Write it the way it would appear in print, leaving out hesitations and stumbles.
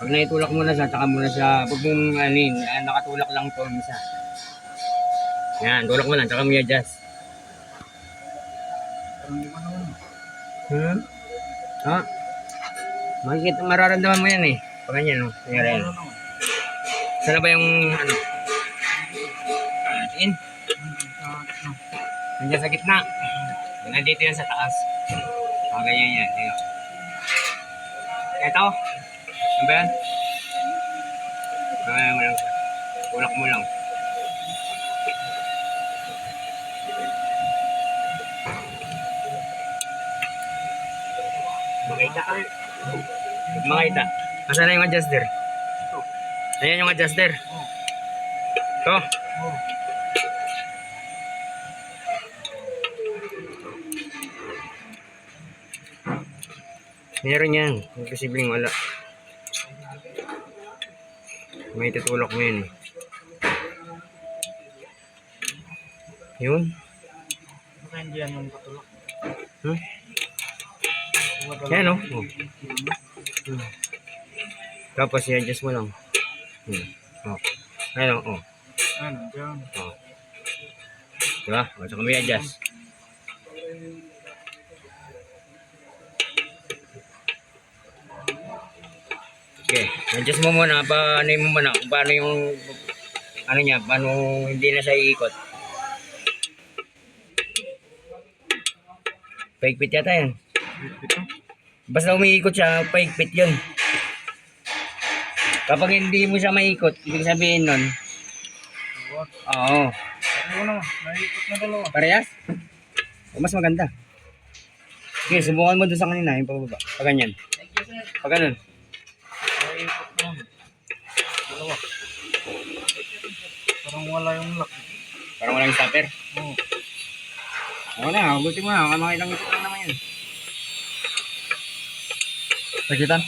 Pag naitulak mo na siya, tsaka mo na siya, huwag mong nakatulak lang to isa. Yan, tulak mo lang, tsaka mo i-adjust. Ha? Makikita, mararamdaman mo yan eh. Pag ganyan, no? Nangyari yan. Sana ba yung, in? Nandiyan sa gitna. Nandito yan sa taas. Ganyan yan. Ayan. Ito. Ano ba yan? Mo lang siya. Tulak mo lang. Makita. Makita. Nasaan na yung adjuster? Ayan yung adjuster. Ito. Meron yan. Posibleng wala. May tutulak mo yan eh. Yun. Baka hindi yan yung patulak. Yan o. Tapos i-adjust mo lang. Ayan o. Ano, dyan. Diba? O, saka may adjust. Okay. Adjust mo muna. Paano mo muna. Kung paano yung ano niya. Paano hindi na siya iikot. Paigpit yata yan. Basta umiikot siya, paigpit yun. Kapag hindi mo siya maikot, ibig sabihin nun. Oo. Ano naman, naikot na dalawa. Parehas? O, mas maganda. Okay, subukan mo doon sa kanina, yung pababa. Pag ganyan. Pag ganun. Naikot naman. Dalawa. Parang wala yung lock. Parang walang stopper. Oo. Ako na, hugutin mo na. Makailang ikot lang naman yun. Sagitan?